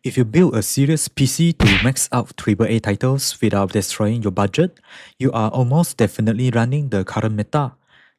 If you build a serious PC to max out AAA titles without destroying your budget, you are almost definitely running the current meta,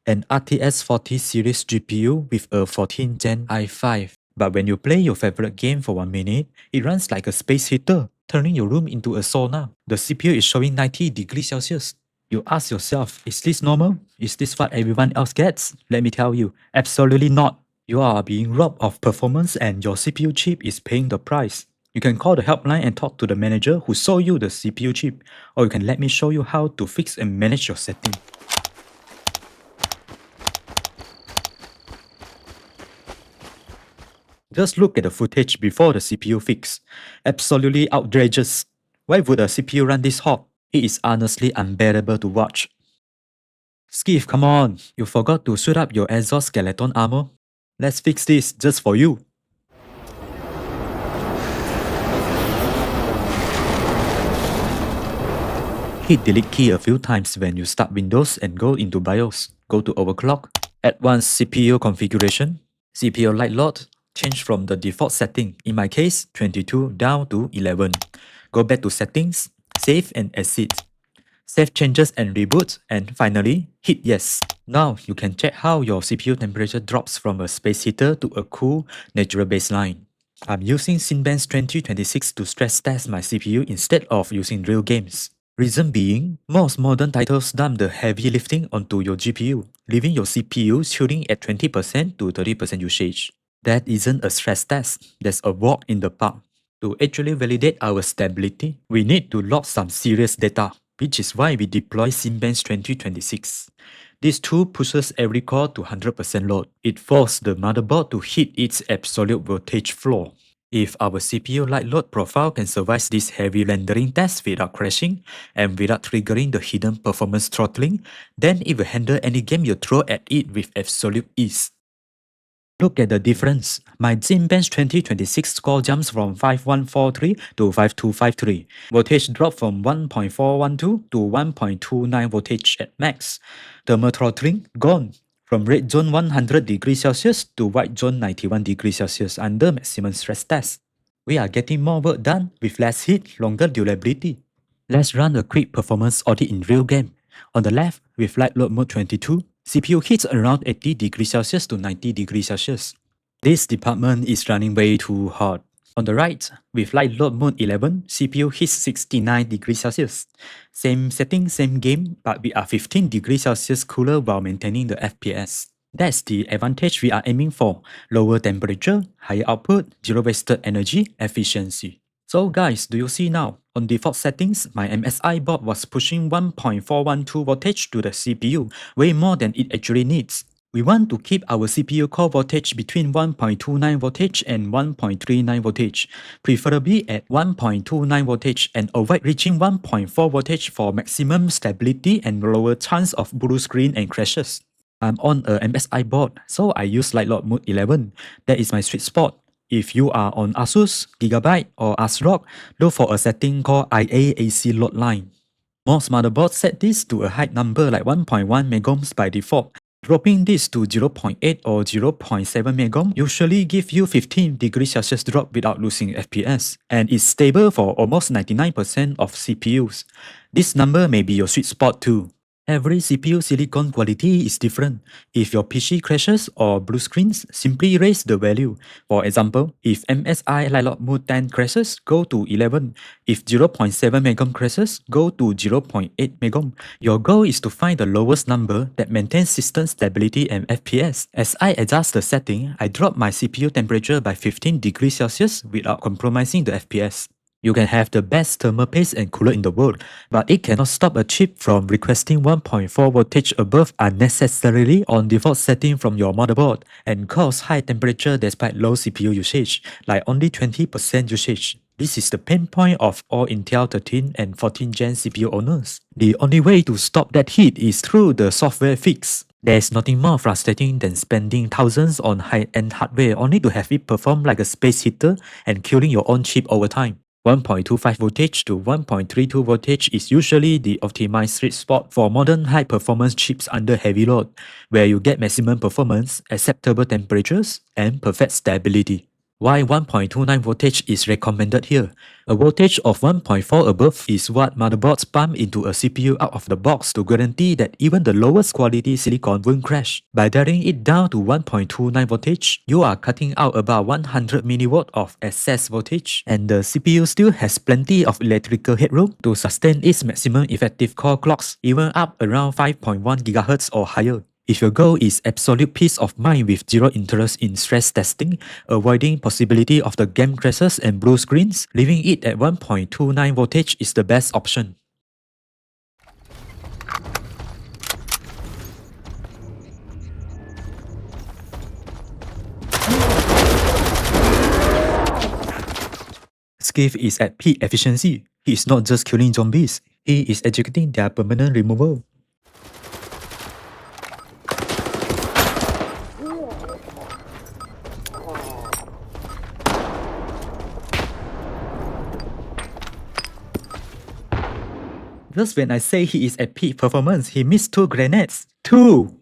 an RTX 40 series GPU with a 14th Gen i5. But when you play your favorite game for 1 minute, it runs like a space heater, turning your room into a sauna. The CPU is showing 90 degrees Celsius. You ask yourself, is this normal? Is this what everyone else gets? Let me tell you, absolutely not. You are being robbed of performance and your CPU chip is paying the price. You can call the helpline and talk to the manager who sold you the CPU chip, or you can let me show you how to fix and manage your setting. Just look at the footage before the CPU fix. Absolutely outrageous. Why would a CPU run this hot? It is honestly unbearable to watch. Skiff, come on, you forgot to suit up your exhaust skeleton armor? Let's fix this just for you. Hit delete key a few times when you start Windows and go into BIOS. Go to overclock, advanced CPU configuration, CPU Lite Load, change from the default setting, in my case 22 down to 11. Go back to settings, save and exit. Save changes and reboot, and finally, hit yes. Now you can check how your CPU temperature drops from a space heater to a cool, natural baseline. I'm using Cinebench 2026 to stress test my CPU instead of using real games. Reason being, most modern titles dump the heavy lifting onto your GPU, leaving your CPU shooting at 20% to 30% usage. That isn't a stress test, that's a walk in the park. To actually validate our stability, we need to log some serious data, which is why we deploy Cinebench 2026. This tool pushes every core to 100% load. It forces the motherboard to hit its absolute voltage floor. If our CPU Lite Load profile can survive this heavy rendering test without crashing and without triggering the hidden performance throttling, then it will handle any game you throw at it with absolute ease. Look at the difference. My Cinebench 2026 score jumps from 5143 to 5253. Voltage dropped from 1.412 to 1.29 voltage at max. Thermal throttling gone. From red zone 100 degrees Celsius to white zone 91 degrees Celsius under maximum stress test. We are getting more work done with less heat, longer durability. Let's run a quick performance audit in real game. On the left, with Lite Load Mode 22, CPU hits around 80 degrees Celsius to 90 degrees Celsius. This department is running way too hot. On the right, with Lite Load Mode 11, CPU hits 69 degrees Celsius. Same setting, same game, but we are 15 degrees Celsius cooler while maintaining the FPS. That's the advantage we are aiming for: lower temperature, higher output, zero wasted energy, efficiency. So guys, do you see now? On default settings, my MSI board was pushing 1.412 voltage to the CPU, way more than it actually needs. We want to keep our CPU core voltage between 1.29 voltage and 1.39 voltage, preferably at 1.29 voltage, and avoid reaching 1.4 voltage for maximum stability and lower chance of blue screen and crashes. I'm on a MSI board, so I use Lite Load Mode 11. That is my sweet spot. If you are on Asus, Gigabyte, or ASRock, look for a setting called IA-AC load line. Most motherboards set this to a high number like 1.1 megohms by default. Dropping this to 0.8 or 0.7 megohm usually give you 15 degrees Celsius drop without losing FPS, and is stable for almost 99% of CPUs. This number may be your sweet spot too. Every CPU silicon quality is different. If your PC crashes or blue screens, simply raise the value. For example, if MSI Lite Load Mode 10 crashes, go to 11. If 0.7 megohm crashes, go to 0.8 megohm. Your goal is to find the lowest number that maintains system stability and FPS. As I adjust the setting, I drop my CPU temperature by 15 degrees Celsius without compromising the FPS. You can have the best thermal paste and cooler in the world, but it cannot stop a chip from requesting 1.4 voltage above unnecessarily on default setting from your motherboard and cause high temperature despite low CPU usage, like only 20% usage. This is the pain point of all Intel 13 and 14 Gen CPU owners. The only way to stop that heat is through the software fix. There's nothing more frustrating than spending thousands on high-end hardware only to have it perform like a space heater and killing your own chip over time. 1.25 voltage to 1.32 voltage is usually the optimized sweet spot for modern high-performance chips under heavy load, where you get maximum performance, acceptable temperatures, and perfect stability. Why 1.29 voltage is recommended here? A voltage of 1.4 above is what motherboards pump into a CPU out of the box to guarantee that even the lowest quality silicon won't crash. By dialing it down to 1.29 voltage, you are cutting out about 100 milliwatt of excess voltage, and the CPU still has plenty of electrical headroom to sustain its maximum effective core clocks, even up around 5.1 GHz or higher. If your goal is absolute peace of mind with zero interest in stress testing, avoiding possibility of the game crashes and blue screens, leaving it at 1.29 voltage is the best option. Skiff is at peak efficiency. He is not just killing zombies, he is executing their permanent removal. Just when I say he is at peak performance, he missed 2 grenades. 2!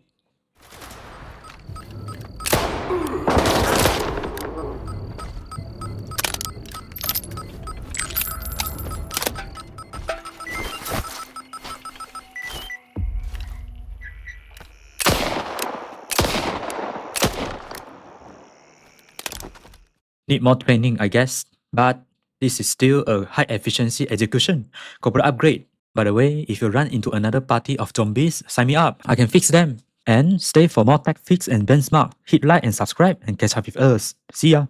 Need more training, I guess, but this is still a high efficiency execution. Corporate upgrade. By the way, if you run into another party of zombies, sign me up. I can fix them. And stay for more tech fix and benchmark. Hit like and subscribe and catch up with us. See ya.